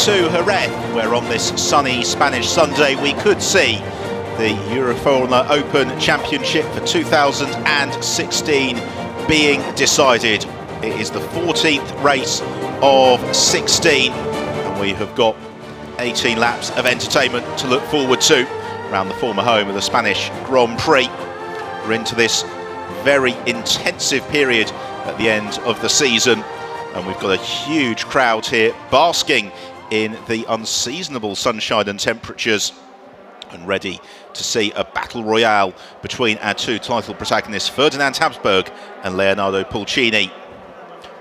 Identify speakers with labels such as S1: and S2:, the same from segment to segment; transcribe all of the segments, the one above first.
S1: to Jerez, where on this sunny Spanish Sunday we could see the Euroformula Open Championship for 2016 being decided. It is the 14th race of 16 and we have got 18 laps of entertainment to look forward to around the former home of the Spanish Grand Prix. We're into this very intensive period at the end of the season, and we've got a huge crowd here basking in the unseasonable sunshine and temperatures and ready to see a battle royale between our two title protagonists, Ferdinand Habsburg and Leonardo Pulcini.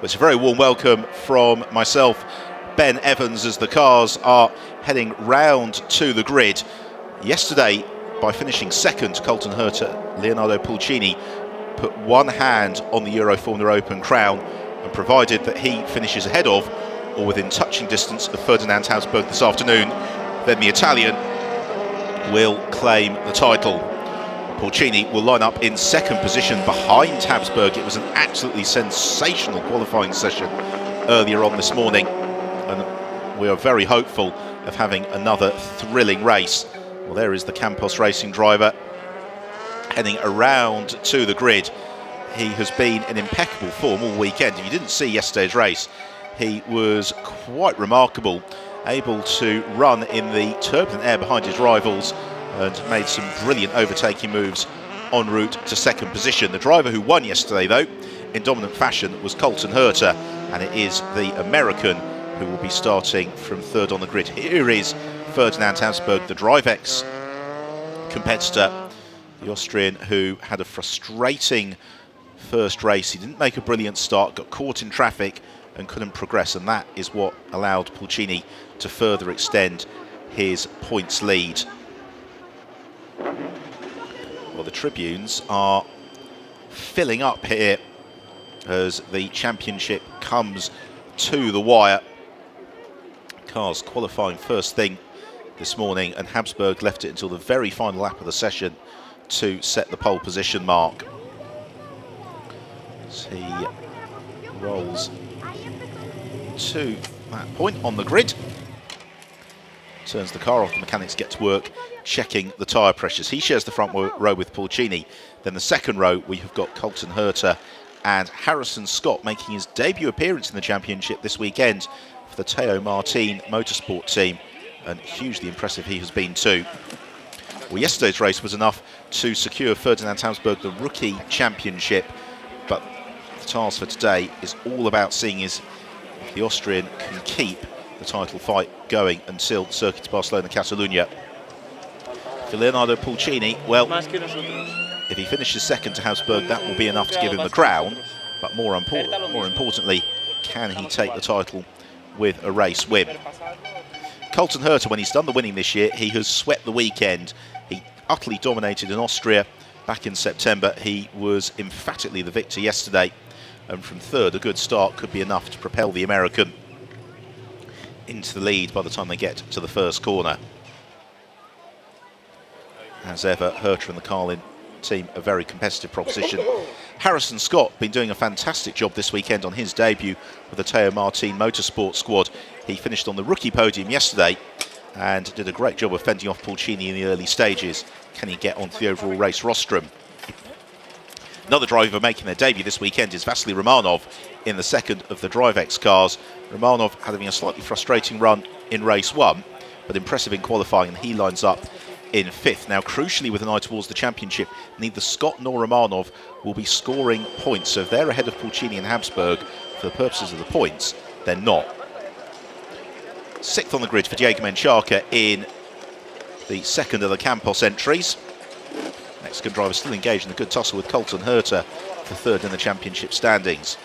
S1: It's a very warm welcome from myself, Ben Evans, as the cars are heading round to the grid. Yesterday, by finishing second to Colton Herta, Leonardo Pulcini put one hand on the Euroformula Open crown, and provided that he finishes ahead of or within touching distance of Ferdinand Habsburg this afternoon, then the Italian will claim the title. Pulcini will line up in second position behind Habsburg. It was an absolutely sensational qualifying session earlier on this morning, and we are very hopeful of having another thrilling race. Well, there is the Campos Racing driver heading around to the grid. He has been in impeccable form all weekend. If you didn't see yesterday's race, he was quite remarkable, able to run in the turbulent air behind his rivals and made some brilliant overtaking moves en route to second position. The driver who won yesterday, though, in dominant fashion, was Colton Herta, and it is the American who will be starting from third on the grid. Here is Ferdinand Habsburg, the DriveX competitor, the Austrian who had a frustrating first race. He didn't make a brilliant start, got caught in traffic and couldn't progress, and that is what allowed Pulcini to further extend his points lead. Well, the tribunes are filling up here as the championship comes to the wire. Cars qualifying first thing this morning, and Habsburg left it until the very final lap of the session to set the pole position mark. As he rolls to that point on the grid, turns the car off, the mechanics get to work checking the tyre pressures. He shares the front row with Pulcini. Then the second row, we have got Colton Herta and Harrison Scott making his debut appearance in the championship this weekend for the Teo Martin motorsport team, and hugely impressive he has been too. Well, yesterday's race was enough to secure Ferdinand Habsburg the rookie championship, but the task for today is all about seeing if the Austrian can keep the title fight going until Circuit de Barcelona-Catalunya. For Leonardo Pulcini, well, if he finishes second to Habsburg, that will be enough to give him the crown, but more importantly, can he take the title with a race win? Colton Herta, when he's done the winning this year, he has swept the weekend. He utterly dominated in Austria back in September. He was emphatically the victor yesterday, and from third, a good start could be enough to propel the American into the lead by the time they get to the first corner. As ever, Herta and the Carlin team a very competitive proposition. Harrison Scott been doing a fantastic job this weekend on his debut with the Teo Martin motorsport squad. He finished on the rookie podium yesterday and did a great job of fending off Pulcini in the early stages. Can he get onto the overall race rostrum? Another driver making their debut this weekend is Vasily Romanov in the second of the DriveX cars. Romanov having a slightly frustrating run in race one, but impressive in qualifying, and he lines up in fifth. Now, crucially, with an eye towards the championship, neither Scott nor Romanov will be scoring points. So if they're ahead of Pulcini and Habsburg for the purposes of the points, they're not. Sixth on the grid for Diego Menchaca in the second of the Campos entries. Mexican driver still engaged in a good tussle with Colton Herta for third in the championship standings.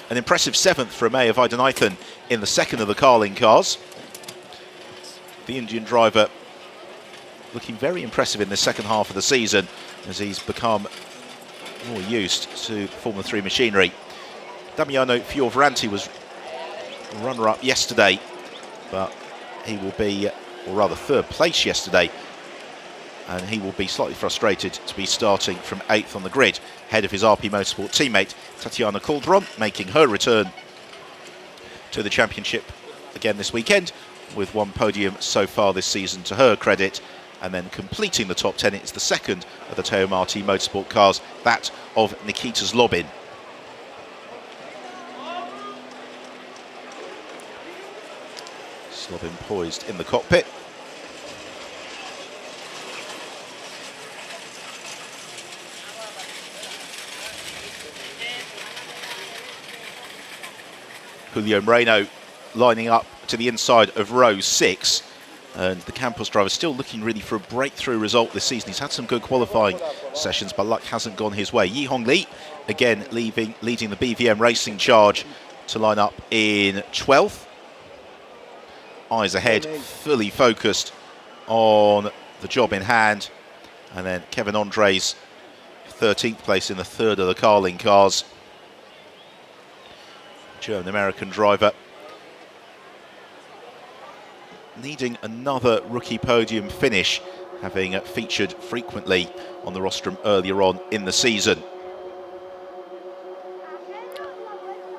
S1: An impressive seventh for Amaya Vaidyanathan in the second of the Carlin cars. The Indian driver looking very impressive in the second half of the season as he's become more used to Formula 3 machinery. Damiano Fioravanti was runner-up yesterday, but he will be, or rather third place yesterday, and he will be slightly frustrated to be starting from 8th on the grid, ahead of his RP Motorsport teammate Tatiana Calderon, making her return to the championship again this weekend, with one podium so far this season to her credit. And then completing the top 10, it's the second of the Teo Marti Motorsport cars, that of Nikita Zlobin. Zlobin poised in the cockpit. Julio Moreno lining up to the inside of row 6. And the Campos driver still looking really for a breakthrough result this season. He's had some good qualifying sessions, but luck hasn't gone his way. Yihong Li, again, leading the BVM racing charge to line up in 12th. Eyes ahead, fully focused on the job in hand. And then Kevin Andres, 13th place in the third of the Carling cars. German-American driver. Needing another rookie podium finish, having featured frequently on the rostrum earlier on in the season.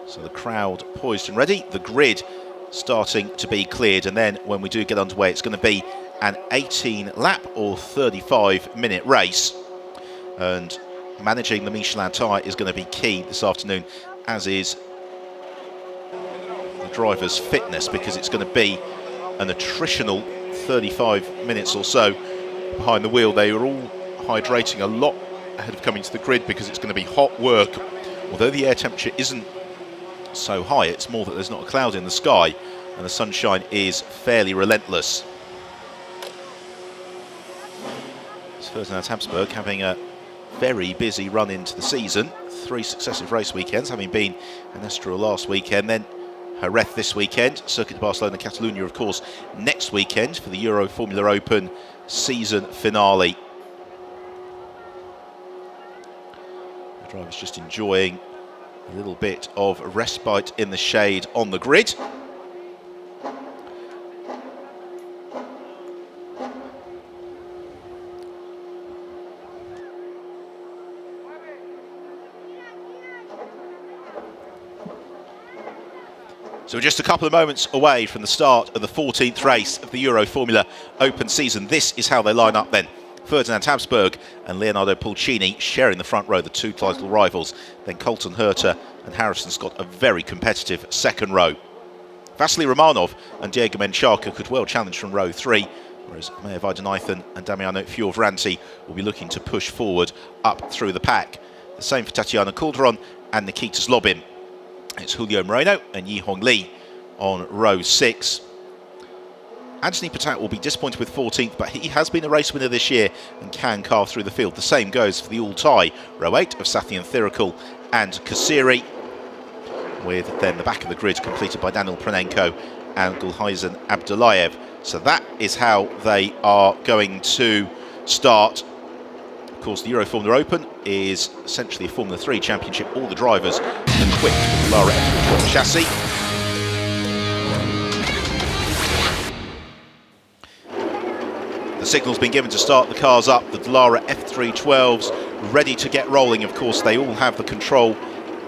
S1: So the crowd poised and ready, the grid starting to be cleared, and then when we do get underway, it's going to be an 18-lap or 35-minute race. And managing the Michelin tyre is going to be key this afternoon, as is the driver's fitness, because it's going to be an attritional 35 minutes or so behind the wheel. They are all hydrating a lot ahead of coming to the grid because it's going to be hot work. Although the air temperature isn't so high, it's more that there's not a cloud in the sky and the sunshine is fairly relentless. It's Ferdinand Habsburg having a very busy run into the season. 3 successive race weekends, having been in Estoril last weekend, then Jerez this weekend, Circuit de Barcelona, Catalunya, of course, next weekend for the Euroformula Open season finale. The driver's just enjoying a little bit of respite in the shade on the grid. So we're just a couple of moments away from the start of the 14th race of the Euroformula Open season. This is how they line up then. Ferdinand Habsburg and Leonardo Pulcini sharing the front row, the two title rivals. Then Colton Herta and Harrison Scott, a very competitive second row. Vasily Romanov and Diego Menchaca could well challenge from row 3, whereas Meir Weidenheithen and Damiano Fioravanti will be looking to push forward up through the pack. The same for Tatiana Calderon and Nikita Zlobin. It's Julio Moreno and Yihong Li on row 6. Anthony Patat will be disappointed with 14th, but he has been a race winner this year and can carve through the field. The same goes for the all-tie row 8 of Sathian Thirikul and Kasiri, with then the back of the grid completed by Daniel Pranenko and Gulhaizen Abdullayev. So that is how they are going to start. Of course, the Euroformula Open is essentially a Formula 3 championship. All the drivers equipped with the Lara F312 chassis. The signal's been given to start the cars up. The Lara F312s ready to get rolling. Of course, they all have the control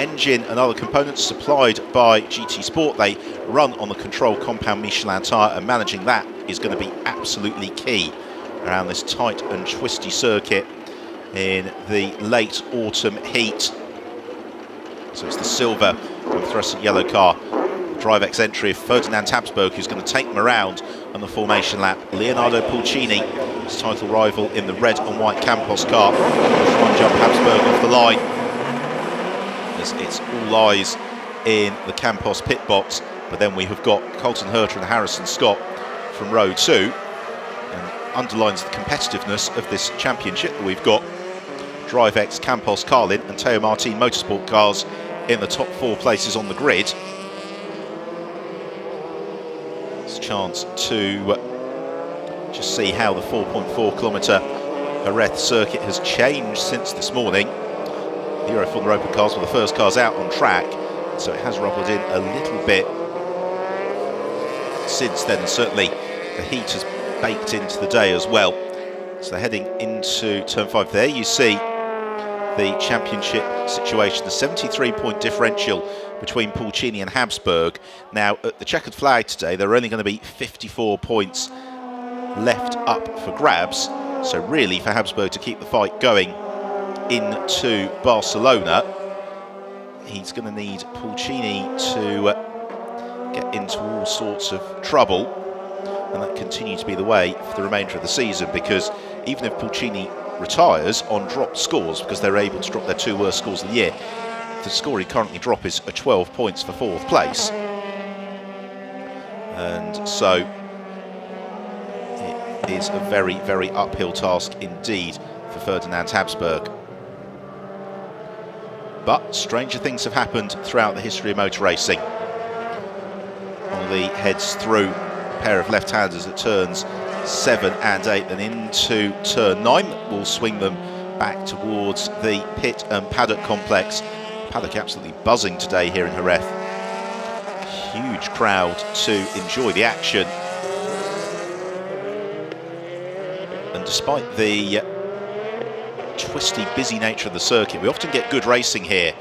S1: engine and other components supplied by GT Sport. They run on the control compound Michelin tyre, and managing that is going to be absolutely key around this tight and twisty circuit in the late autumn heat. So it's the silver with fluorescent yellow car. The DriveX entry of Ferdinand Habsburg, who's going to take them around on the formation lap. Leonardo Pulcini, his title rival in the red and white Campos car. One jump Habsburg off the line. As it's all eyes in the Campos pit box. But then we have got Colton Herta and Harrison Scott from row 2. And underlines the competitiveness of this championship that we've got DriveX, Campos, Carlin and Teo Marti Motorsport cars in the top 4 places on the grid. It's a chance to just see how the 4.4 kilometre Jerez circuit has changed since this morning. The Euroformula Open cars were the first cars out on track, so it has rubbled in a little bit since then, and certainly the heat has baked into the day as well. So they're heading into turn 5 there. You see the championship situation. The 73-point differential between Pulcini and Habsburg. Now, at the checkered flag today, there are only going to be 54 points left up for grabs. So really, for Habsburg to keep the fight going into Barcelona, he's going to need Pulcini to get into all sorts of trouble, and that continues to be the way for the remainder of the season, because even if Pulcini retires on dropped scores, because they're able to drop their 2 worst scores of the year, the score he currently drop is 12 points for 4th place. And so it is a very, very uphill task indeed for Ferdinand Habsburg. But stranger things have happened throughout the history of motor racing. Ollie heads through a pair of left-handers at turns 7 and 8, then into turn 9. Will swing them back towards the pit and paddock complex. Paddock absolutely buzzing today here in Jerez. Huge crowd to enjoy the action. And despite the twisty, busy nature of the circuit, we often get good racing here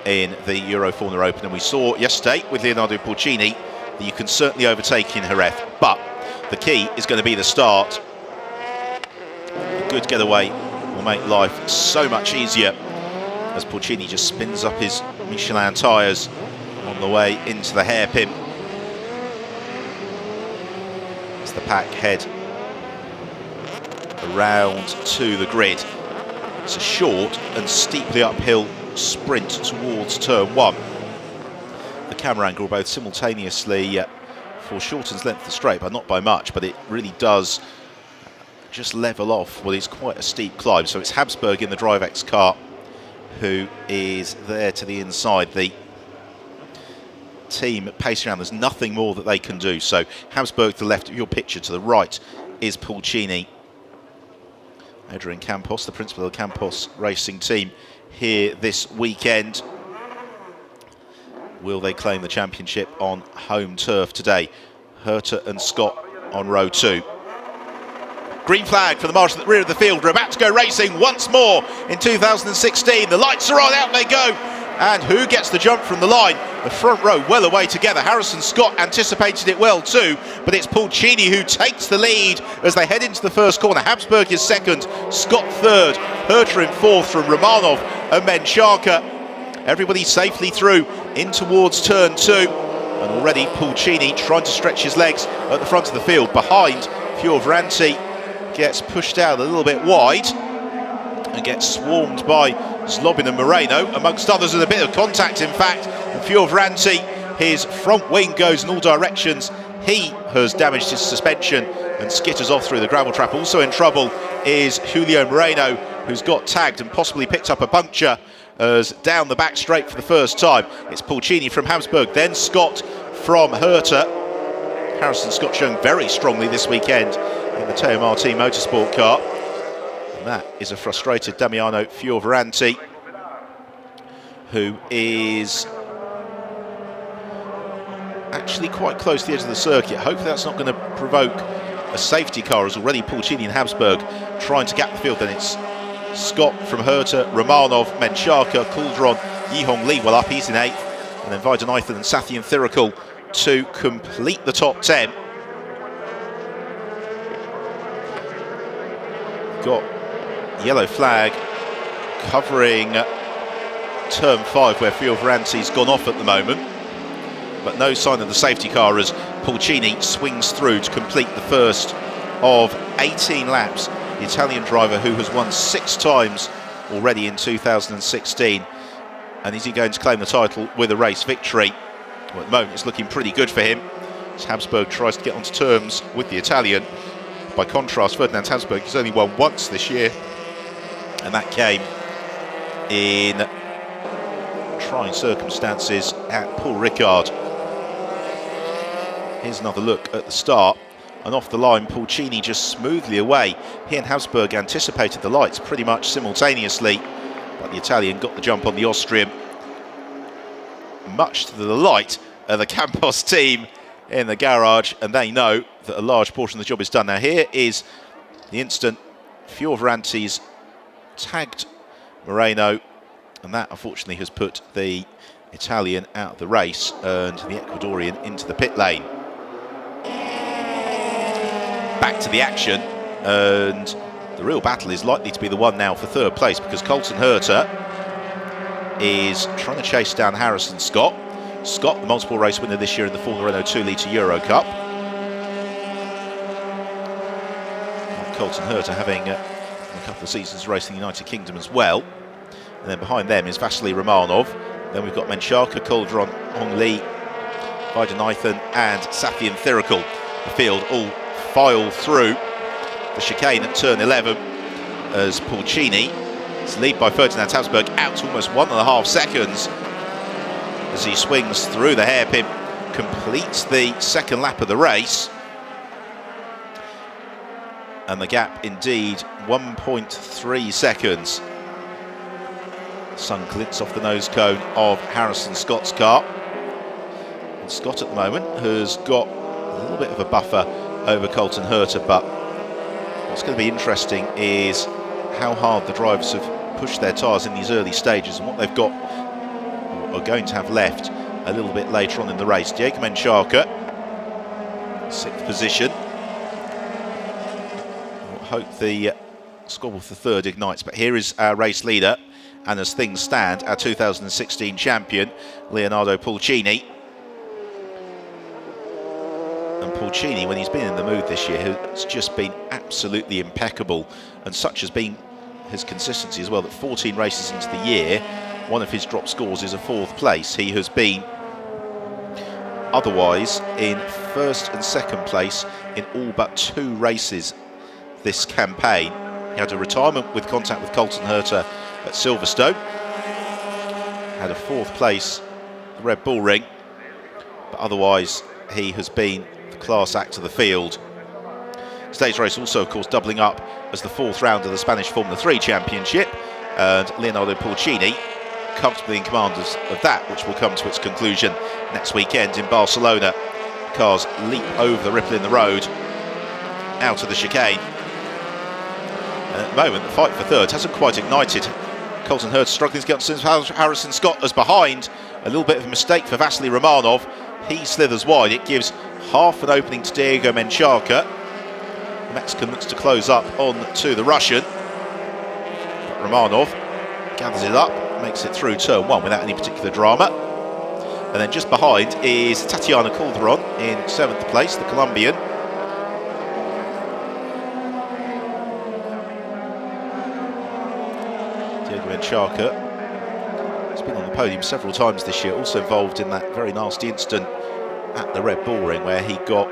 S1: in the Euroformula Open, and we saw yesterday with Leonardo Pulcini that you can certainly overtake in Jerez, but the key is going to be the start. A good getaway will make life so much easier as Pulcini just spins up his Michelin tyres on the way into the hairpin. As the pack head around to the grid. It's a short and steeply uphill sprint towards turn 1. The camera angle both simultaneously foreshortens length of the straight, but not by much, but it really does just level off. Well, it's quite a steep climb. So it's Habsburg in the DriveX car who is there to the inside. The team pacing around, there's nothing more that they can do. So Habsburg to the left of your picture, to the right is Pulcini. Adrian Campos, the principal of the Campos Racing team, here this weekend. Will they claim the championship on home turf today? Herta and Scott on row 2. Green flag for the marshal at the rear of the field. We're about to go racing once more in 2016. The lights are on, out they go. And who gets the jump from the line? The front row well away together. Harrison Scott anticipated it well too, but it's Pulcini who takes the lead as they head into the first corner. Habsburg is second, Scott third, Herta in fourth from Romanov and Menchaca. Everybody safely through in towards turn 2. And already Pulcini trying to stretch his legs at the front of the field. Behind, Fioravanti gets pushed out a little bit wide and gets swarmed by Zlobin and Moreno, amongst others, with a bit of contact in fact. And Fioravanti, his front wing goes in all directions. He has damaged his suspension and skitters off through the gravel trap. Also in trouble is Julio Moreno, who's got tagged and possibly picked up a puncture as down the back straight for the first time. It's Pulcini from Habsburg, then Scott from Herta. Harrison Scott showing very strongly this weekend in the Teo Martin Motorsport car. And that is a frustrated Damiano Fioravanti, who is actually quite close to the edge of the circuit. Hopefully that's not going to provoke a safety car, as already Pulcini and Habsburg trying to gap the field. Then it's Scott from Herta, Romanov, Menchaca, Calderon, Yihong Li well up, he's in 8th. And then Weidenithan and Sathian Thirikul to complete the top 10. Got yellow flag covering turn 5 where Fioravanti's gone off at the moment, but no sign of the safety car as Pulcini swings through to complete the first of 18 laps. The Italian driver who has won 6 times already in 2016. And is he going to claim the title with a race victory? Well, at the moment it's looking pretty good for him as Habsburg tries to get onto terms with the Italian. By contrast, Ferdinand Habsburg has only won once this year, and that came in trying circumstances at Paul Ricard. Here's another look at the start, and off the line Pulcini just smoothly away. He and Habsburg anticipated the lights pretty much simultaneously, but the Italian got the jump on the Austrian, much to the delight of the Campos team in the garage, and they know that a large portion of the job is done. Now here is the instant Fioravanti's tagged Moreno, and that unfortunately has put the Italian out of the race and the Ecuadorian into the pit lane. Back to the action, and the real battle is likely to be the one now for third place, because Colton Herta is trying to chase down Harrison Scott. Scott, the multiple race winner this year in the Formula Renault 2-litre Euro Cup. Colton Herta having a couple of seasons racing in the United Kingdom as well. And then behind them is Vasily Romanov. Then we've got Menchaca, Calderon, Hong Li, Vaidyanathan and Safian Thirikul. The field all file through the chicane at turn 11 as Pulcini is lead by Ferdinand Habsburg out to almost 1.5 seconds as he swings through the hairpin, completes the second lap of the race. And the gap indeed 1.3 seconds. The sun glints off the nose cone of Harrison Scott's car. And Scott at the moment has got a little bit of a buffer over Colton Herta, but what's going to be interesting is how hard the drivers have pushed their tyres in these early stages and what they've got or are going to have left a little bit later on in the race. Diego Menchaca, 6th position. We'll hope the squabble for third ignites, but here is our race leader, and as things stand, our 2016 champion, Leonardo Pulcini. And Pulcini, when he's been in the mood this year, has just been absolutely impeccable, and such has been his consistency as well, that 14 races into the year, one of his drop scores is a 4th place. He has been otherwise in 1st and 2nd place in all but 2 races this campaign. He had a retirement with contact with Colton Herta at Silverstone, had a 4th place at the Red Bull Ring, but otherwise he has been the class act of the field. Today's race also, of course, doubling up as the 4th round of the Spanish Formula 3 Championship, and Leonardo Pulcini comfortably in command of that, which will come to its conclusion next weekend in Barcelona. Cars leap over the ripple in the road out of the chicane. And at the moment, the fight for third hasn't quite ignited. Colton Herta struggling to get on Harrison Scott as behind. A little bit of a mistake for Vasily Romanov. He slithers wide. It gives half an opening to Diego Menchaca. The Mexican looks to close up on to the Russian. But Romanov gathers it up, makes it through turn 1 without any particular drama. And then just behind is Tatiana Calderon in 7th place, the Colombian. Diego Menchaca has been on the podium several times this year, also involved in that very nasty incident at the Red Bull Ring where he got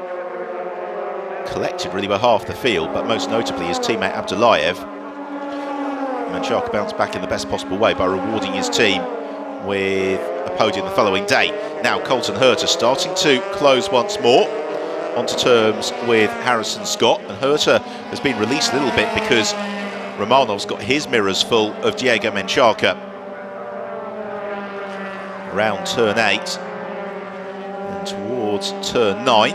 S1: collected really by half the field, but most notably his teammate Abdullayev. Menchaca bounced back in the best possible way by rewarding his team with a podium the following day. Now Colton Herta starting to close once more onto terms with Harrison Scott, and Herta has been released a little bit because Romanov's got his mirrors full of Diego Menchaca. Around turn 8 and towards turn 9.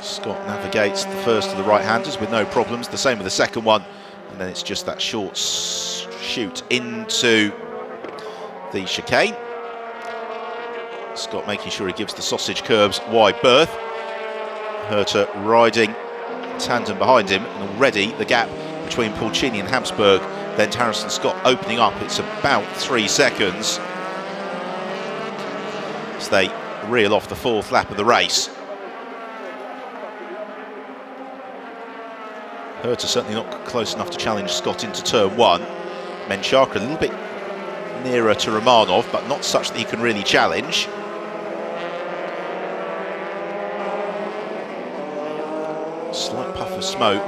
S1: Scott navigates the first of the right-handers with no problems, the same with the second one, and then it's just that short shoot into the chicane. Scott making sure he gives the sausage curbs wide berth. Herta riding tandem behind him, and already the gap between Pulcini and Habsburg, then Harrison Scott opening up. It's about 3 seconds as they reel off the 4th lap of the race. Herta certainly not close enough to challenge Scott into turn 1. Menchaca a little bit nearer to Romanov, but not such that he can really challenge. Slight puff of smoke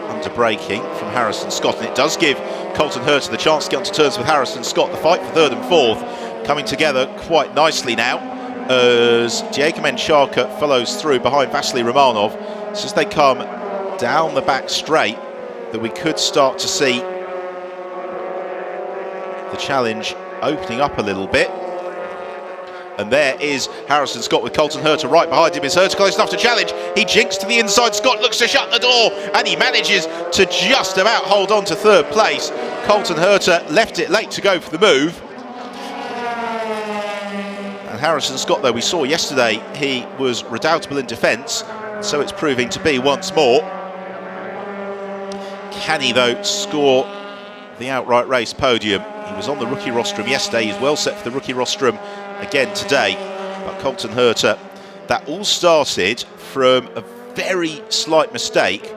S1: under braking from Harrison Scott, and it does give Colton Herta the chance to get onto terms with Harrison Scott. The fight for 3rd and 4th coming together quite nicely now as Diego Menchaca follows through behind Vasily Romanov. It's as they come down the back straight that we could start to see the challenge opening up a little bit. And there is Harrison Scott with Colton Herta right behind him. Is Herta close enough to challenge? He jinks to the inside. Scott looks to shut the door, and he manages to just about hold on to third place. Colton Herta left it late to go for the move. And Harrison Scott, though, we saw yesterday, he was redoubtable in defence, so it's proving to be once more. Can he, though, score the outright race podium? He was on the rookie rostrum yesterday. He's well set for the rookie rostrum again today. But Colton Herta, that all started from a very slight mistake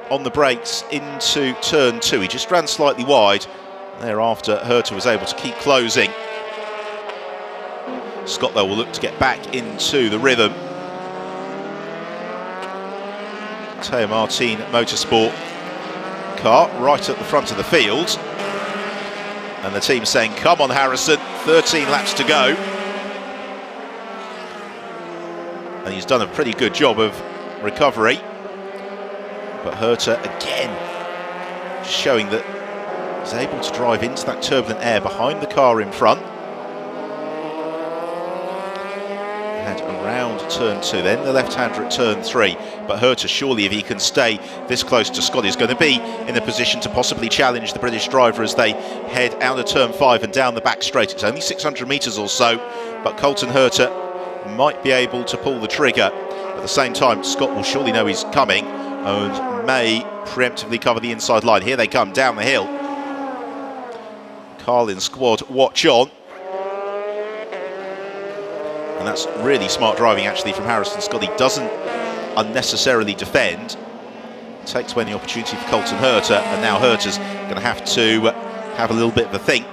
S1: on the brakes into turn 2. He just ran slightly wide. Thereafter, Herta was able to keep closing. Scott, though, will look to get back into the rhythm. Teo Martin Motorsport car right at the front of the field. And the team saying, come on, Harrison, 13 laps to go. And he's done a pretty good job of recovery. But Herta, again, showing that he's able to drive into that turbulent air behind the car in front. And around turn 2, then the left-hander at turn 3. But Herta, surely, if he can stay this close to Scott, is going to be in a position to possibly challenge the British driver as they head out of turn 5 and down the back straight. It's only 600 metres or so, but Colton Herta might be able to pull the trigger. At the same time, Scott will surely know he's coming and may preemptively cover the inside line. Here they come down the hill. Carlin squad, watch on. And that's really smart driving, actually, from Harrison Scott. He doesn't unnecessarily defend. Takes away the opportunity for Colton Herta, and now Herta's going to have a little bit of a think.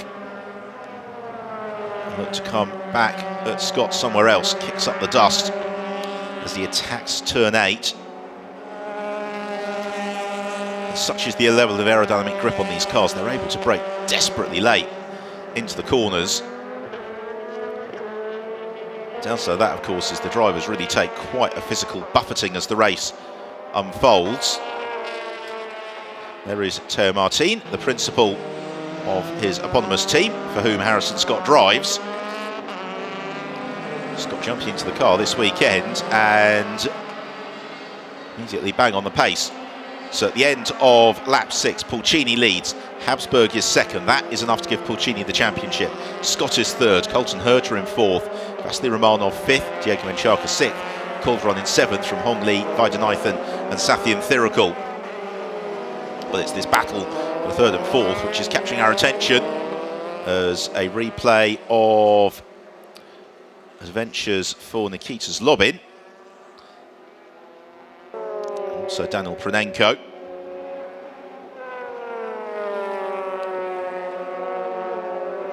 S1: And look to come back at Scott somewhere else. Kicks up the dust as he attacks turn 8. And such is the level of aerodynamic grip on these cars, they're able to brake desperately late into the corners. Downside of that, of course, is the drivers really take quite a physical buffeting as the race unfolds. There is Teo Martin, the principal of his eponymous team, for whom Harrison Scott drives. Scott jumping into the car this weekend and immediately bang on the pace. So at the end of lap 6, Pulcini leads. Habsburg is second. That is enough to give Pulcini the championship. Scott is third. Colton Herta in fourth. Vasily Romanov fifth. Diego Menchaca sixth. Calderon in seventh from Hong Li, Vaidyanathan and Sathian Thirukul. But it's this battle for third and fourth which is capturing our attention as a replay of adventures for Nikita Zlobin. Also Daniel Pranenko.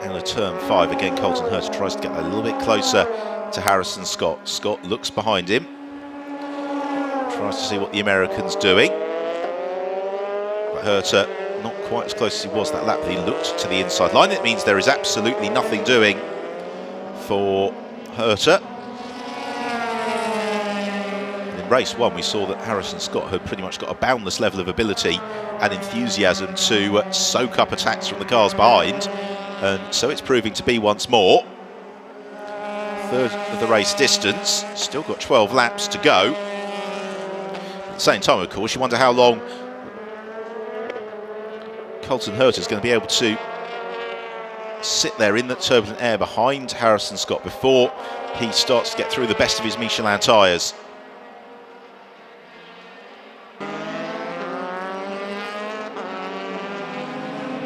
S1: And a turn 5 again, Colton Herta tries to get a little bit closer to Harrison Scott. Scott looks behind him, tries to see what the American's doing. But Herta not quite as close as he was that lap, but he looked to the inside line. It means there is absolutely nothing doing for Herta. In race 1, we saw that Harrison Scott had pretty much got a boundless level of ability and enthusiasm to soak up attacks from the cars behind. And so it's proving to be once more. Third of the race distance, still got 12 laps to go. At the same time, of course, you wonder how long Colton Herta is going to be able to sit there in that turbulent air behind Harrison Scott before he starts to get through the best of his Michelin tyres.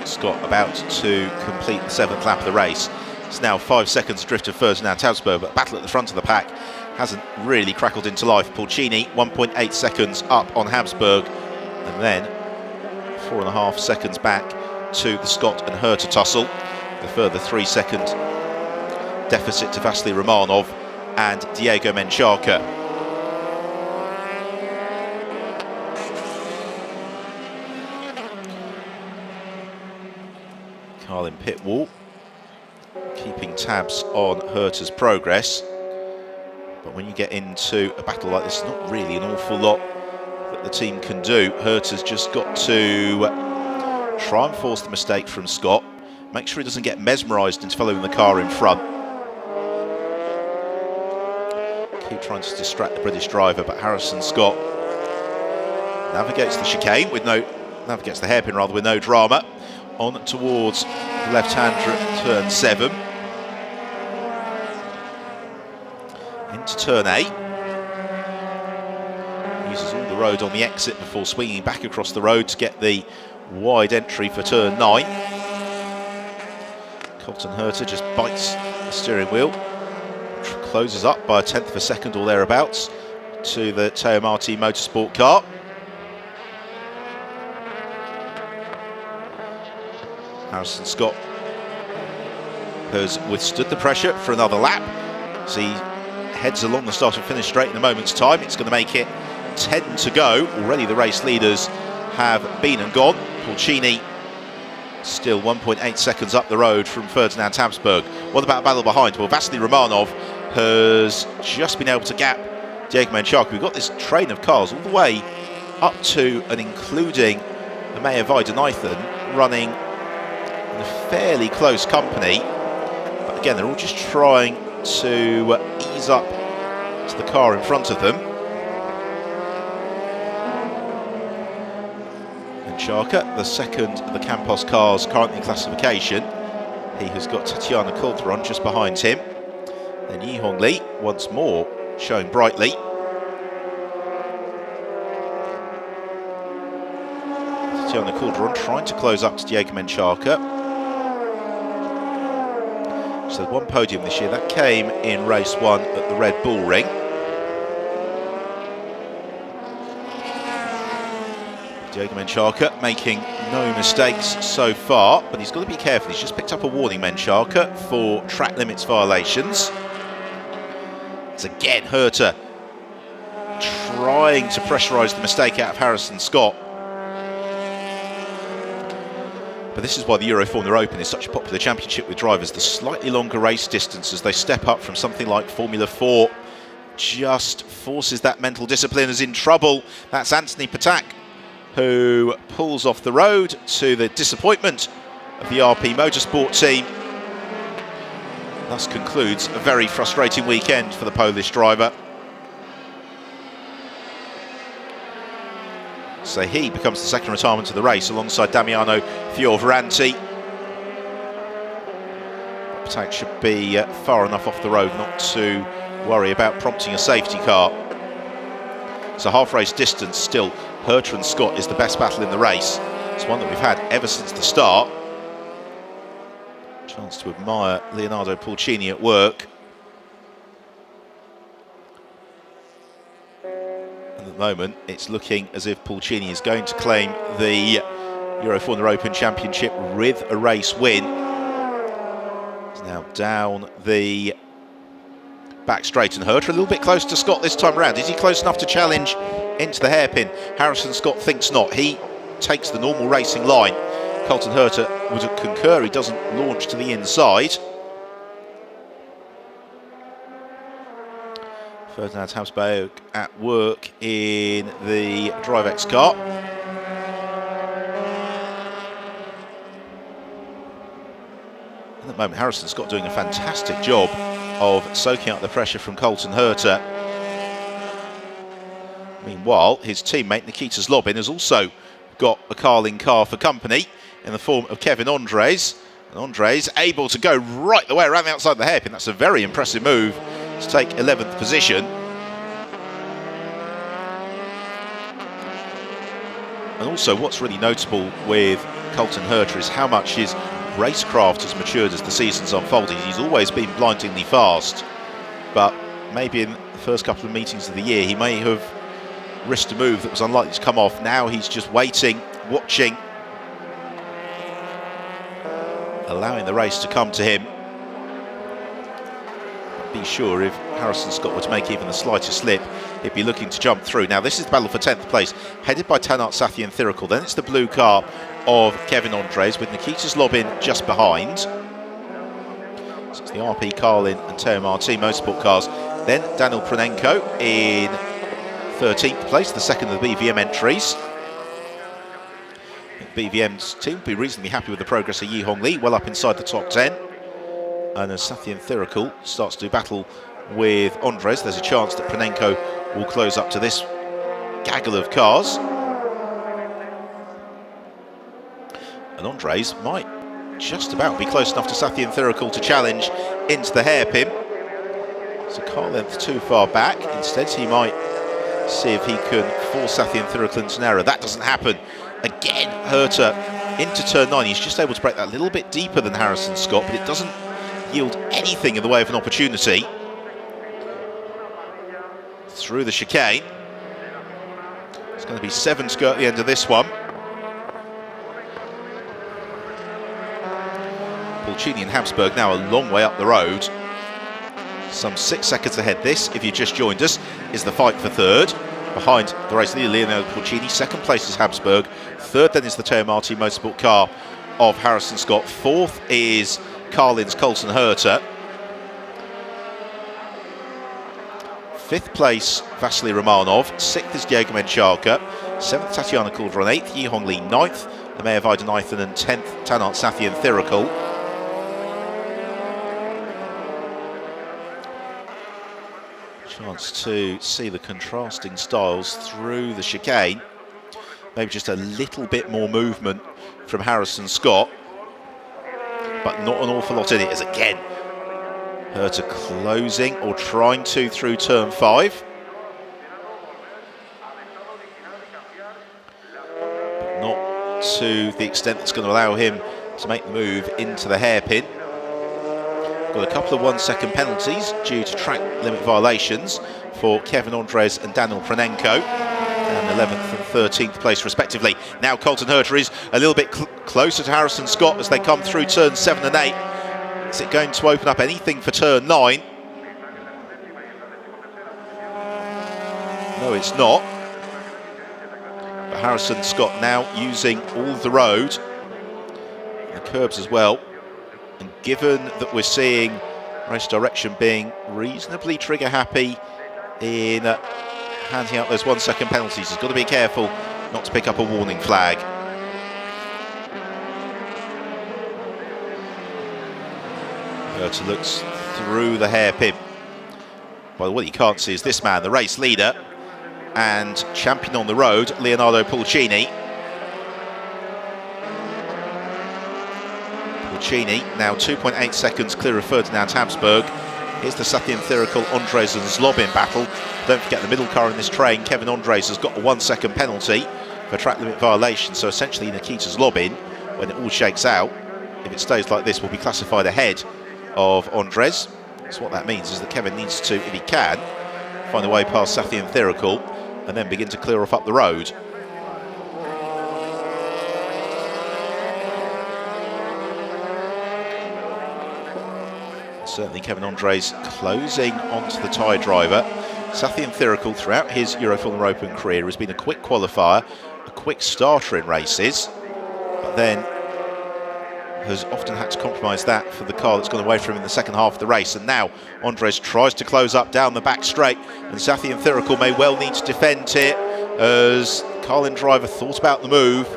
S1: Scott about to complete the 7th lap of the race. It's now 5 seconds adrift of Ferdinand Habsburg, but battle at the front of the pack hasn't really crackled into life. Pulcini 1.8 seconds up on Habsburg, and then 4.5 seconds back to the Scott and Herta tussle. A further 3-second deficit to Vasily Romanov and Diego Menchaca. Carlin pit wall, keeping tabs on Herta's progress. But when you get into a battle like this, there's not really an awful lot that the team can do. Herta's just got to try and force the mistake from Scott, make sure he doesn't get mesmerised into following the car in front. trying to distract the British driver, but Harrison Scott navigates the chicane navigates the hairpin rather, with no drama, on towards the left-hand turn 7. Into turn 8. Uses all the road on the exit before swinging back across the road to get the wide entry for turn 9. Colton Herta just bites the steering wheel, closes up by 1/10 of a second or thereabouts to the Teo Marti Motorsport car. Harrison Scott has withstood the pressure for another lap as he heads along the start and finish straight in a moment's time. It's going to make it 10 to go. Already the race leaders have been and gone. Pulcini still 1.8 seconds up the road from Ferdinand Habsburg. What about battle behind? Well, Vasily Romanov has just been able to gap Diego Menchak. We've got this train of cars all the way up to and including the Mayor Weidenathan running in a fairly close company. But again, they're all just trying to ease up to the car in front of them. Menchaka, the second of the Campos cars currently in classification. He has got Tatiana Calderon just behind him. Then Yihong Li once more showing brightly. Tatiana Calderon trying to close up to Diego Menchaka. So one podium this year, that came in race 1 at the Red Bull Ring. Diego Menchaka making no mistakes so far, but he's got to be careful. He's just picked up a warning, Menchaka, for track limits violations. It's again Herta trying to pressurise the mistake out of Harrison Scott. But this is why the Euroformula Open is such a popular championship with drivers. The slightly longer race distance as they step up from something like Formula 4 just forces that mental discipline. Is in trouble. That's Anthony Patak, who pulls off the road to the disappointment of the RP Motorsport team. Thus concludes a very frustrating weekend for the Polish driver. So he becomes the second retirement of the race alongside Damiano Fioravanti. Patak should be far enough off the road not to worry about prompting a safety car. So half race distance still, Herta and Scott is the best battle in the race. It's one that we've had ever since the start. Chance to admire Leonardo Pulcini at work. And at the moment, it's looking as if Pulcini is going to claim the Euroformula Open Championship with a race win. He's now down the back straight, and Herta a little bit close to Scott this time around. Is he close enough to challenge into the hairpin? Harrison Scott thinks not. He takes the normal racing line. Colton Herta would concur. He doesn't launch to the inside. Ferdinand Habsburg at work in the DriveX car. At the moment, Harrison Scott doing a fantastic job of soaking up the pressure from Colton Herta. Meanwhile, his teammate Nikita Zlobin has also got a Carling car for company in the form of Kevin Andres. And Andres able to go right the way around the outside of the hairpin. That's a very impressive move to take 11th position. And also what's really notable with Colton Herta is how much his racecraft has matured as the season's unfolded. He's always been blindingly fast, but maybe in the first couple of meetings of the year he may have risked a move that was unlikely to come off. Now he's just waiting, watching, allowing the race to come to him. Be sure if Harrison Scott were to make even the slightest slip, he'd be looking to jump through. Now this is the battle for 10th place, headed by Tanart Sathi and Thirikal. Then it's the blue car of Kevin Andres with Nikita Zlobin just behind. So it's the RP Carlin and Teo Marti Motorsport cars. Then Daniel Pronenko in 13th place, the second of the BVM entries. I think BVM's team will be reasonably happy with the progress of Yihong Li, well up inside the top 10. And as Sathi and Thirikal starts to battle with Andres. There's a chance that Pranenko will close up to this gaggle of cars. And Andres might just about be close enough to Sathian Thirikul to challenge into the hairpin. It's a car length too far back. Instead, he might see if he can force Sathian Thirikul into an error. That doesn't happen. Again, Herta into turn 9. He's just able to break that a little bit deeper than Harrison Scott, but it doesn't yield anything in the way of an opportunity. Through the chicane. It's going to be 7 to go at the end of this one. Pulcini and Habsburg now a long way up the road. Some 6 seconds ahead. This, if you just joined us, is the fight for third. Behind the race leader, Leonardo Pulcini. Second place is Habsburg. Third then is the Teo Marti Motorsport car of Harrison Scott. Fourth is Carlin's Colton Herta. Fifth place, Vasily Romanov. Sixth is Diego Mencharka. Seventh, Tatiana Calderon. Eighth, Yi Hong Li. Ninth, the Mayor Weidenithan. And 10th, Tanart Sathian Thirikul. Chance to see the contrasting styles through the chicane. Maybe just a little bit more movement from Harrison Scott, but not an awful lot in it, as again Herta closing or trying to through turn 5, but not to the extent that's going to allow him to make the move into the hairpin. Got a couple of 1 second penalties due to track limit violations for Kevin Andres and Daniel Pranenko, and 11th and 13th place respectively. Now Colton Herta is a little bit closer to Harrison Scott as they come through turns 7 and 8. Is it going to open up anything for turn 9? No, it's not. But Harrison Scott now using all the road, the curbs as well. And given that we're seeing race direction being reasonably trigger happy in handing out those 1 second penalties, he's got to be careful not to pick up a warning flag. Herta looks through the hairpin. Well, what you can't see is this man, the race leader and champion on the road, Leonardo Pulcini. Pulcini now 2.8 seconds clear of Ferdinand Habsburg. Here's the Sathian Thirikul, Andres and Zlobin battle. Don't forget the middle car in this train, Kevin Andres, has got a 1 second penalty for track limit violation. So essentially Nikita Zlobin, when it all shakes out, if it stays like this, will be classified ahead of Andres. So what that means is that Kevin needs to, if he can, find a way past Sathian Thirikul and then begin to clear off up the road. Certainly Kevin Andres closing onto the tyre driver. Sathian Thirikul throughout his Euroformula Open career has been a quick qualifier, a quick starter in races, but then has often had to compromise that for the car that's gone away from him in the second half of the race. And now Andres tries to close up down the back straight, and Sathian Thirikul may well need to defend it as Carlin driver thought about the move,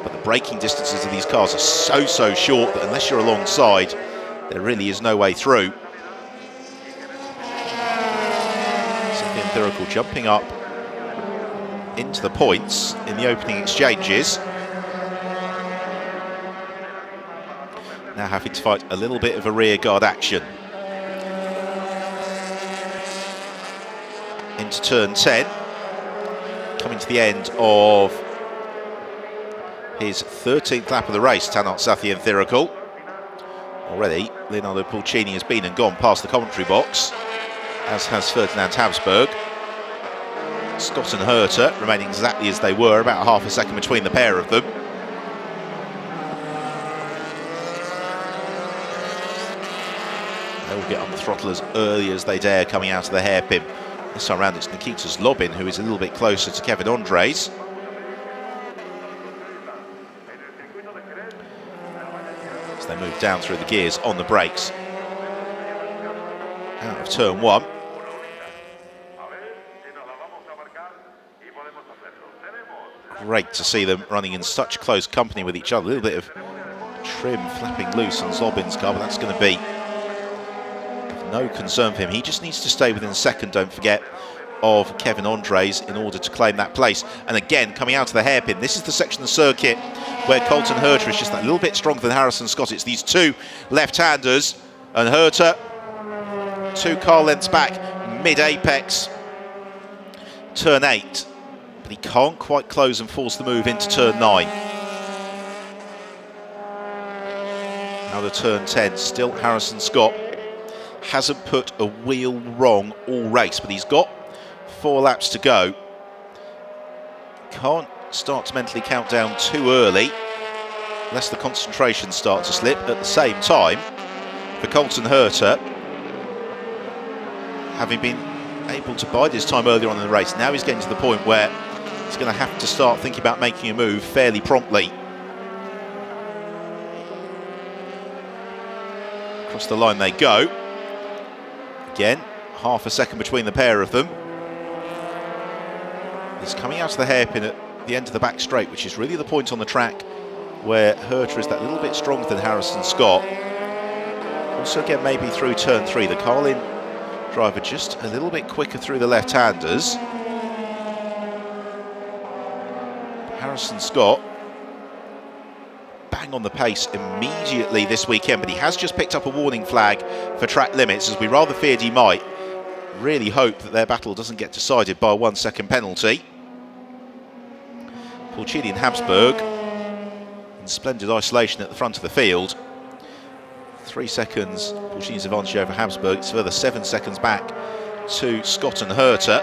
S1: but the braking distances of these cars are so short that unless you're alongside, there really is no way through. Sathian Thirikul jumping up into the points in the opening exchanges. Now having to fight a little bit of a rear guard action. Into turn 10. Coming to the end of his 13th lap of the race, Tanart Sathian Thirikul. Already, Leonardo Pulcini has been and gone past the commentary box, as has Ferdinand Habsburg. Scott and Herta remaining exactly as they were, about half a second between the pair of them. They will get on the throttle as early as they dare coming out of the hairpin. This time around it's Nikita Zlobin who is a little bit closer to Kevin Andres. As they move down through the gears on the brakes. Out of turn 1. Great to see them running in such close company with each other. A little bit of trim flapping loose on Zlobin's car, but that's going to be no concern for him. He just needs to stay within a second, don't forget, of Kevin Andres in order to claim that place. And again, coming out of the hairpin, this is the section of the circuit where Colton Herta is just that little bit stronger than Harrison Scott. It's these two left-handers, and Herta 2 car lengths back, mid-apex, turn 8. But he can't quite close and force the move into turn 9. Now the turn 10, still Harrison Scott hasn't put a wheel wrong all race, but he's got 4 laps to go. Can't start to mentally count down too early, lest the concentration starts to slip. At the same time, for Colton Herta, having been able to bide his time earlier on in the race, now he's getting to the point where he's going to have to start thinking about making a move fairly promptly. Across the line they go. Again, half a second between the pair of them. He's coming out of the hairpin at the end of the back straight, which is really the point on the track where Herta is that little bit stronger than Harrison Scott. Also again, maybe through turn 3, the Carlin driver just a little bit quicker through the left-handers. Harrison Scott bang on the pace immediately this weekend, but he has just picked up a warning flag for track limits, as we rather feared he might. Really hope that their battle doesn't get decided by a 1-second penalty. Pulcini and Habsburg in splendid isolation at the front of the field. 3 seconds Pulcini's advantage over Habsburg. It's further 7 seconds back to Scott and Herta.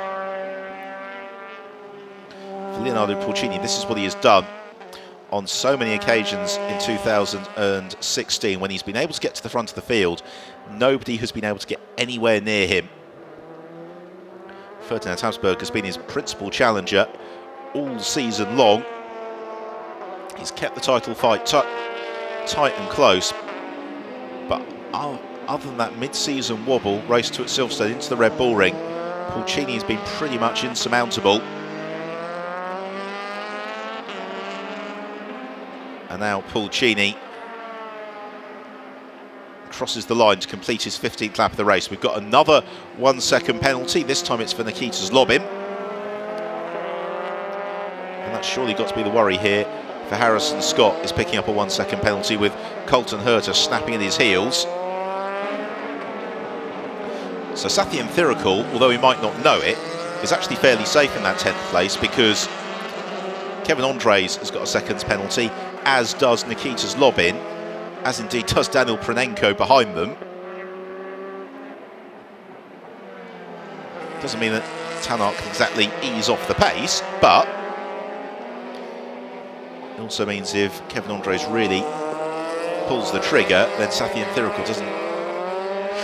S1: For Leonardo Pulcini, this is what he has done on so many occasions in 2016. When he's been able to get to the front of the field, nobody has been able to get anywhere near him. Ferdinand Habsburg has been his principal challenger all season long. He's kept the title fight tight and close, but other than that mid-season wobble, race to at Silverstone into the Red Bull Ring, Pulcini has been pretty much insurmountable. And now Pulcini crosses the line to complete his 15th lap of the race. We've got another 1-second penalty. This time it's for Nikita Zlobin. And that's surely got to be the worry here for Harrison Scott, is picking up a 1-second penalty with Colton Herta snapping at his heels. So Sathian Thirikul, although he might not know it, is actually fairly safe in that 10th place, because Kevin Andres has got a seconds penalty, as does Nikita Zlobin, as indeed does Daniel Pranenko behind them. Doesn't mean that Tanak can exactly ease off the pace, but it also means if Kevin Andres really pulls the trigger, then Sathian Thirikul doesn't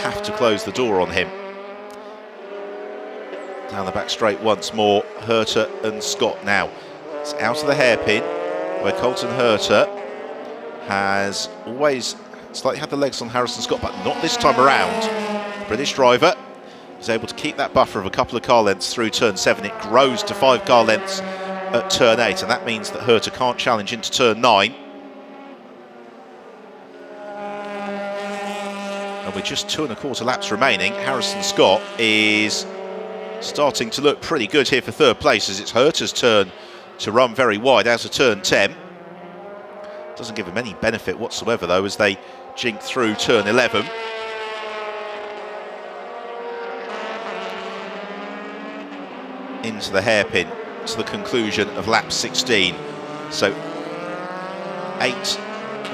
S1: have to close the door on him. Down the back straight once more, Herta and Scott now. It's out of the hairpin, where Colton Herta has always slightly had the legs on Harrison Scott, but not this time around. The British driver is able to keep that buffer of a couple of car lengths through turn 7. It grows to 5 car lengths at turn 8, and that means that Herta can't challenge into turn 9. And with just 2.25 laps remaining, Harrison Scott is starting to look pretty good here for 3rd place, as it's Herta's turn to run very wide out of turn 10. Doesn't give him any benefit whatsoever, though, as they jink through turn 11. Into the hairpin to the conclusion of lap 16. So 8,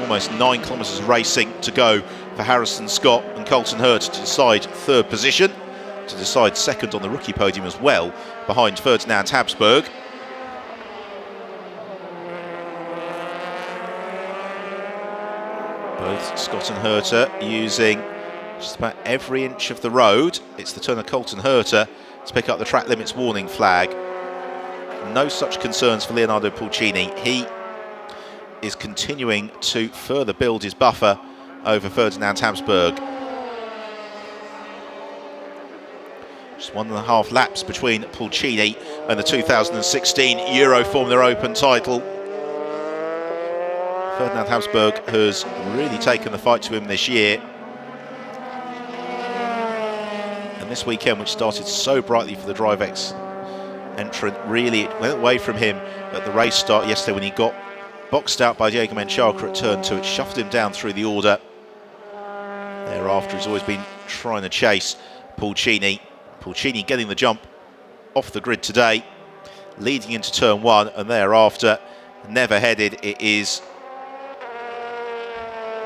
S1: almost 9 kilometres of racing to go for Harrison Scott and Colton Herta to decide 3rd position, to decide 2nd on the rookie podium as well, behind Ferdinand Habsburg. Both Scott and Herta using just about every inch of the road. It's the turn of Colton Herta to pick up the track limits warning flag. No such concerns for Leonardo Pulcini. He is continuing to further build his buffer over Ferdinand Habsburg. Just 1.5 laps between Pulcini and the 2016 Euroformula Open title. Ferdinand Habsburg has really taken the fight to him this year. this weekend, which started so brightly for the DriveX entrant, really it went away from him at the race start yesterday when he got boxed out by Diego Menchaca at turn 2. It shuffled him down through the order. Thereafter, he's always been trying to chase Pulcini. Pulcini getting the jump off the grid today, leading into turn 1, and thereafter, never headed. It is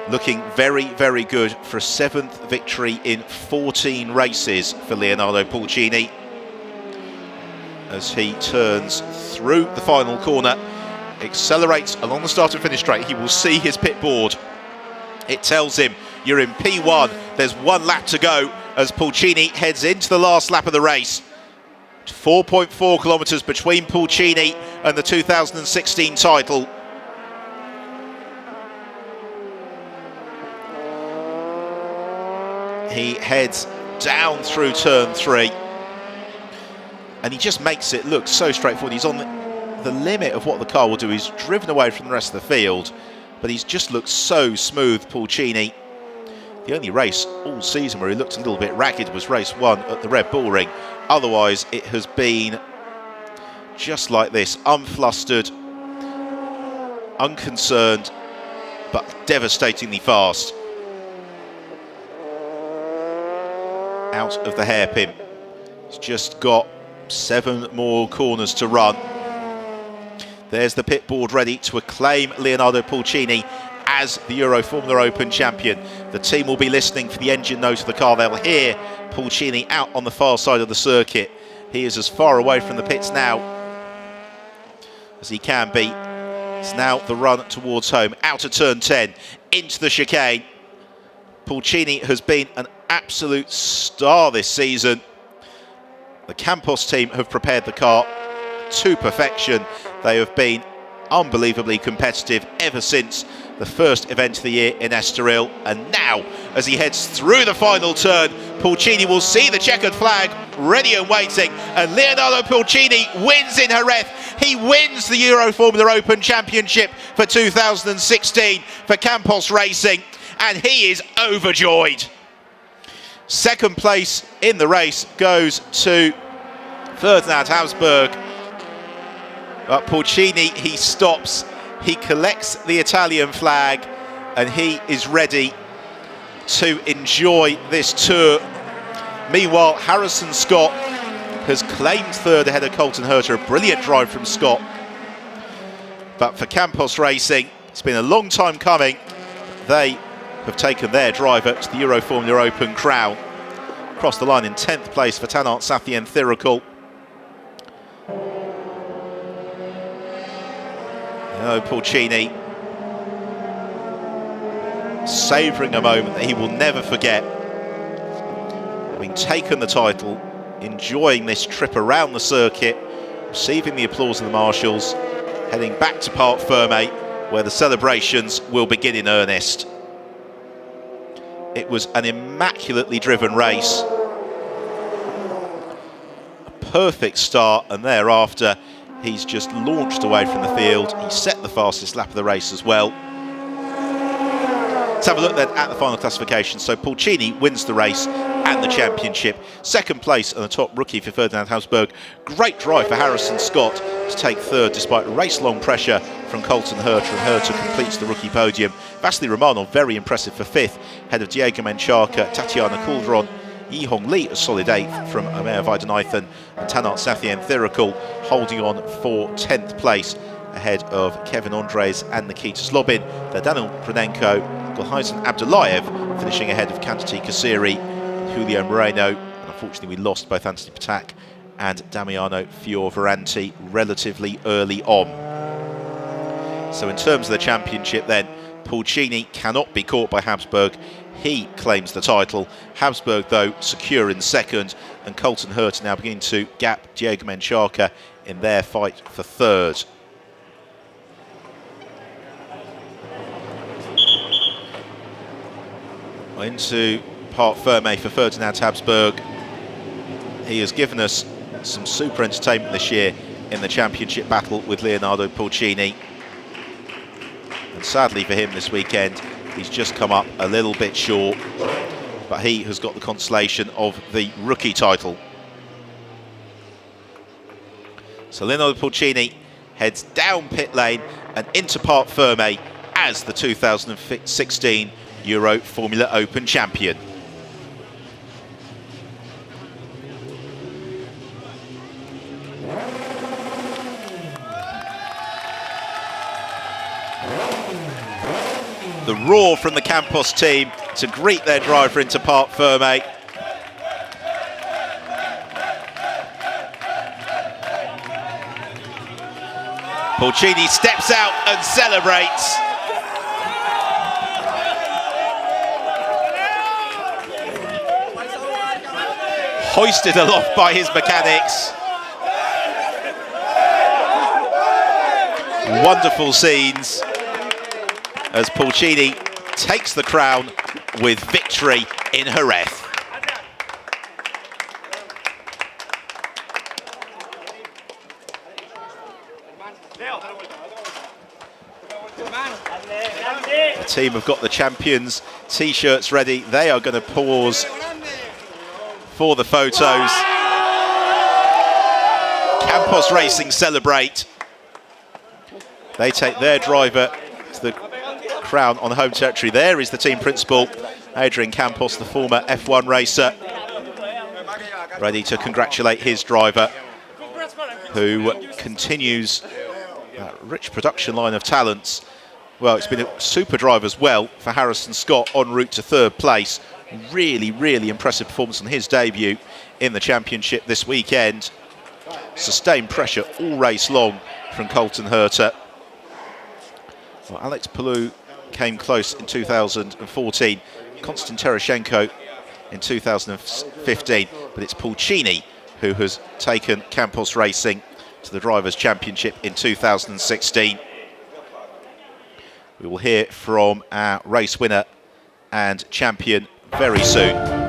S1: looking very, very good for a 7th victory in 14 races for Leonardo Pulcini. As he turns through the final corner, accelerates along the start and finish straight, he will see his pit board. It tells him you're in P1, there's 1 lap to go as Pulcini heads into the last lap of the race. 4.4 kilometres between Pulcini and the 2016 title. He heads down through turn 3 and he just makes it look so straightforward. He's on the limit of what the car will do. He's driven away from the rest of the field, but he's just looked so smooth, Pulcini. The only race all season where he looked a little bit ragged was race 1 at the Red Bull Ring. Otherwise, it has been just like this, unflustered, unconcerned, but devastatingly fast. Out of the hairpin. He's just got 7 more corners to run. There's the pit board ready to acclaim Leonardo Pulcini as the Euroformula Open champion. The team will be listening for the engine note of the car. They'll hear Pulcini out on the far side of the circuit. He is as far away from the pits now as he can be. It's now the run towards home, out of turn 10, into the chicane. Pulcini has been an absolute star this season. The Campos team have prepared the car to perfection. They have been unbelievably competitive ever since the first event of the year in Estoril, and now as he heads through the final turn, Pulcini will see the checkered flag ready and waiting, and Leonardo Pulcini wins in Jerez. He wins the Euroformula Open Championship for 2016 for Campos Racing, and he is overjoyed. Second place in the race goes to Ferdinand Habsburg. But Pulcini, he stops, he collects the Italian flag, and he is ready to enjoy this tour. Meanwhile, Harrison Scott has claimed third ahead of Colton Herta. A brilliant drive from Scott. But for Campos Racing, it's been a long time coming. They have taken their driver to the Euroformula Open crown. Across the line in 10th place for Tanart Sathien Thirikul. Pulcini savouring a moment that he will never forget. Having taken the title, enjoying this trip around the circuit, receiving the applause of the marshals, heading back to Parc Fermé, where the celebrations will begin in earnest. It was an immaculately driven race. A perfect start, and thereafter he's just launched away from the field. He set the fastest lap of the race as well. Let's have a look then at the final classification. So Pulcini wins the race and the championship. Second place and the top rookie for Ferdinand Habsburg. Great drive for Harrison Scott to take third despite race-long pressure from Colton Herta, and Herta completes the rookie podium. Vasily Romanov very impressive for fifth, ahead of Diego Menchaca, Tatiana Calderon, Yi Hong Lee a solid 8th from Omer Weidenheithen, and Tanart Sathien Thirikul holding on for 10th place ahead of Kevin Andres and Nikita Slobin. Daniel Pranenko, Golhaizen Abdullayev finishing ahead of Kantati Kasiri and Julio Moreno. And unfortunately we lost both Anthony Patak and Damiano Fioravanti relatively early on. So in terms of the championship then, Pulcini cannot be caught by Habsburg. He claims the title. Habsburg, though, secure in second, and Colton Herta now beginning to gap Diego Menchaca in their fight for third. Into Parc Fermé for Ferdinand Habsburg. He has given us some super entertainment this year in the championship battle with Leonardo Pulcini. And sadly for him this weekend, he's just come up a little bit short. but he has got the consolation of the rookie title. So Leonardo Pulcini heads down pit lane and into Parc Fermé as the 2016 Euroformula Open champion. The roar from the Campos team to greet their driver into Parc Fermé. Pulcini steps out and celebrates. Hoisted aloft by his mechanics. Wonderful scenes as Pulcini takes the crown with victory in Jerez. The team have got the champions t-shirts ready. They are going to pause for the photos. Campos Racing celebrate. They take their driver to the crown on home territory. There is the team principal, Adrian Campos, the former F1 racer, ready to congratulate his driver, who continues that rich production line of talents. Well, it's been a super drive as well for Harrison Scott en route to third place. Really, really impressive performance on his debut in the championship this weekend. Sustained pressure all race long from Colton Herta. Well, Alex Palou came close in 2014, Konstantin Tereshchenko in 2015, but it's Pulcini who has taken Campos Racing to the Drivers' Championship in 2016. We will hear from our race winner and champion very soon.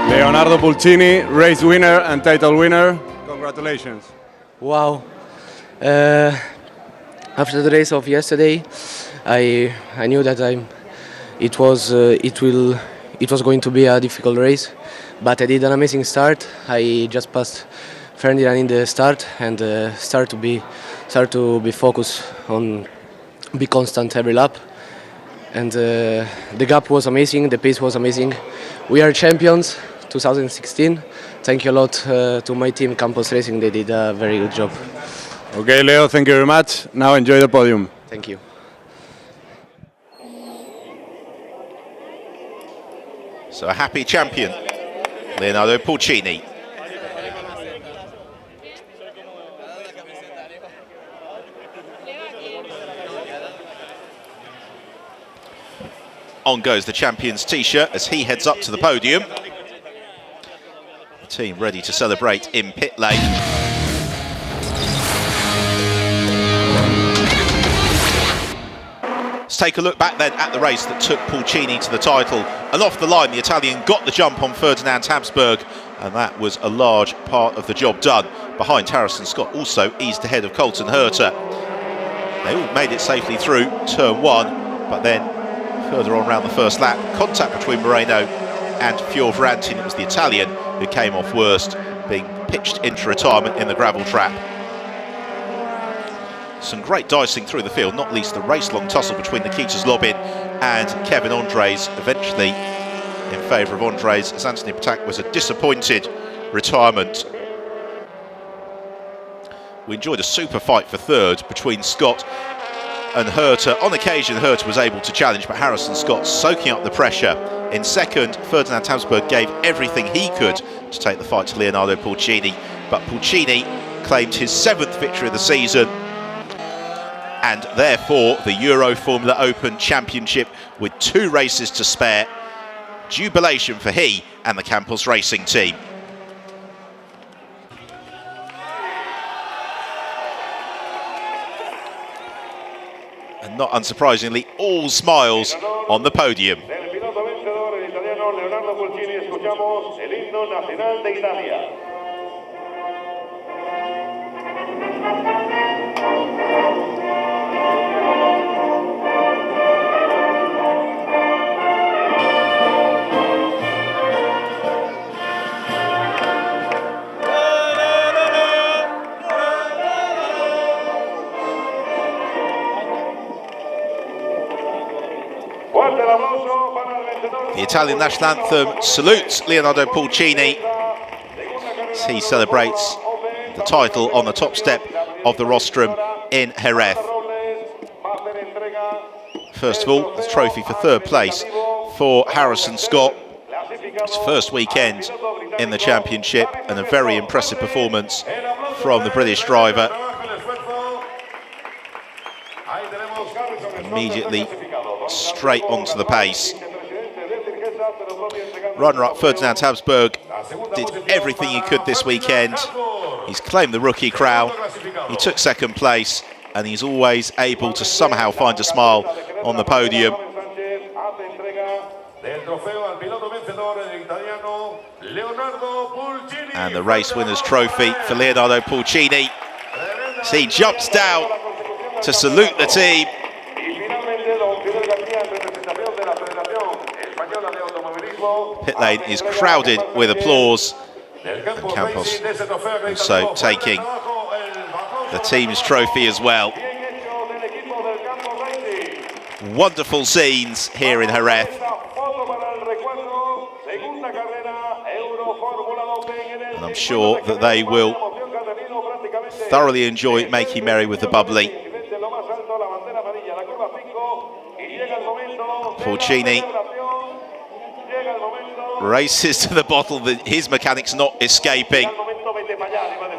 S2: Leonardo Pulcini, race winner and title winner. Congratulations.
S3: Wow. After the race of yesterday, I knew that it was going to be a difficult race, but I did an amazing start. I just passed Ferdinand in the start and start to be focused on be constant every lap. And the gap was amazing, the pace was amazing. We are champions 2016. Thank you a lot to my team, Campos Racing. They did a very good job.
S2: Okay, Leo, thank you very much. Now enjoy the podium.
S3: Thank you.
S1: So a happy champion, Leonardo Pulcini. On goes the champion's t-shirt as he heads up to the podium. The team ready to celebrate in pit lane. Let's take a look back then at the race that took Pulcini to the title. And off the line, the Italian got the jump on Ferdinand Habsburg, and that was a large part of the job done. Behind, Harrison Scott also eased ahead of Colton Herta. They all made it safely through turn one, but then further on around the first lap, contact between Moreno and Fioravanti. It was the Italian who came off worst, being pitched into retirement in the gravel trap. Some great dicing through the field, not least the race-long tussle between Nikita Zlobin and Kevin Andres, eventually in favour of Andres, as Anthony Patak was a disappointed retirement. We enjoyed a super fight for third between Scott and Herta. On occasion, Herta was able to challenge, but Harrison Scott soaking up the pressure. In second, Ferdinand Habsburg gave everything he could to take the fight to Leonardo Pulcini, but Pulcini claimed his 7th victory of the season, and therefore the Euroformula Open Championship with 2 races to spare. Jubilation for he and the Campos Racing team. not unsurprisingly, all smiles on the podium. The Italian national anthem salutes Leonardo Pulcini as he celebrates the title on the top step of the rostrum in Jerez. First of all, the trophy for third place for Harrison Scott. His first weekend in the championship and a very impressive performance from the British driver. Immediately straight onto the pace. Runner-up Ferdinand Habsburg did everything he could this weekend. He's claimed the rookie crown. He took second place, and he's always able to somehow find a smile on the podium. And the race winner's trophy for Leonardo Pulcini. So he jumps down to salute the team. Pit lane is crowded with applause, and Campos also taking the team's trophy as well. Wonderful scenes here in Jerez. And I'm sure that they will thoroughly enjoy making merry with the bubbly. Pulcini races to the bottle that his mechanic's not escaping.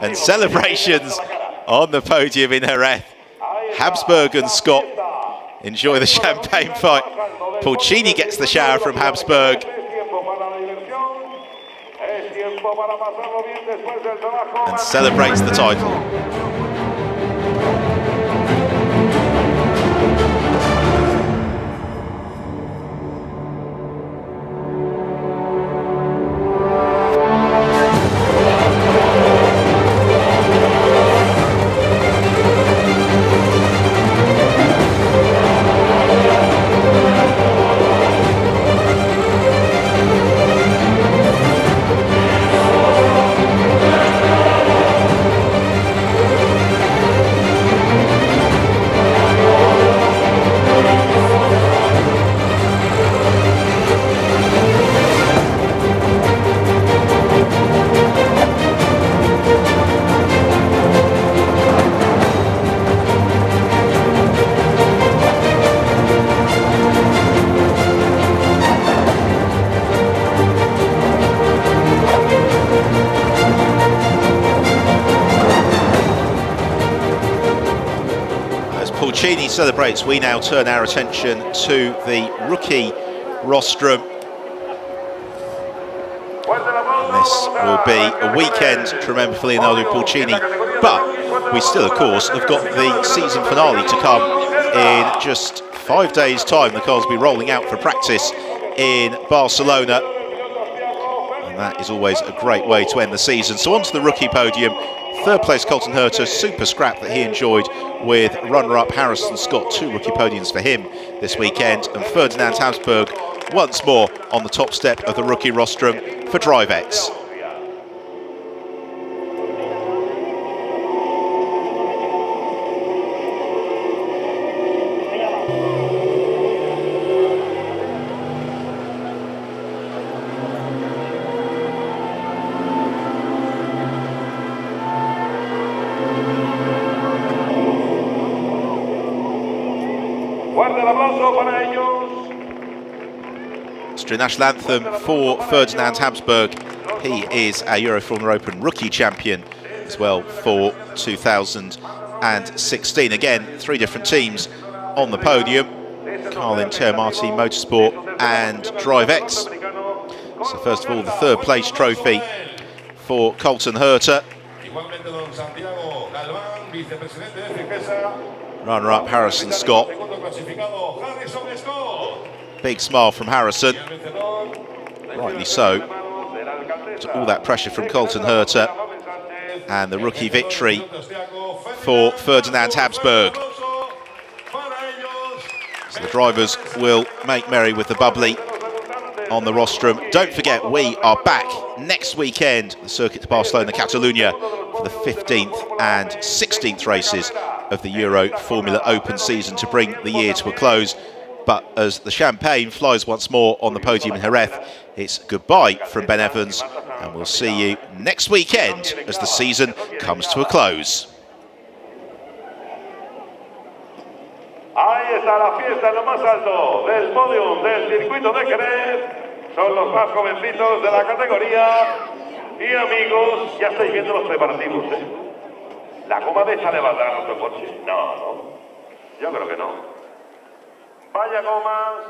S1: And celebrations on the podium in Jerez. Habsburg and Scott enjoy the champagne fight. Pulcini gets the shower from Habsburg. And celebrates the title. Pulcini celebrates, we now turn our attention to the rookie rostrum. And this will be a weekend to remember for Leonardo Pulcini, but we still, of course, have got the season finale to come in just 5 days' time. The cars will be rolling out for practice in Barcelona, and that is always a great way to end the season. So onto the rookie podium. Third place Colton Herta, super scrap that he enjoyed with runner-up Harrison Scott. 2 rookie podiums for him this weekend. And Ferdinand Habsburg once more on the top step of the rookie rostrum for DriveX. Austrian national anthem for Ferdinand Habsburg. He is a Euroformula Open rookie champion as well for 2016. Again, 3 different teams on the podium. Carlin Termarty Motorsport and DriveX. So first of all, the third place trophy for Colton Herta. Runner-up Harrison Scott. Big smile from Harrison. Rightly so. To all that pressure from Colton Herter. And the rookie victory for Ferdinand Habsburg. So the drivers will make merry with the bubbly on the rostrum. Don't forget, we are back next weekend, the Circuit de Barcelona, Catalunya, for the 15th and 16th races of the Euroformula Open season to bring the year to a close. But as the champagne flies once more on the podium in Jerez, it's goodbye from Ben Evans, and we'll see you next weekend as the season comes to a close.
S4: Ahí está la fiesta en lo más alto del podium del circuito de Jerez. Son los más jovencitos de la categoría. Y amigos, ya estáis viendo los preparativos, ¿eh? ¿La goma de esa le va a dar a nuestro coche? No, no. Yo creo que no. Vaya gomas.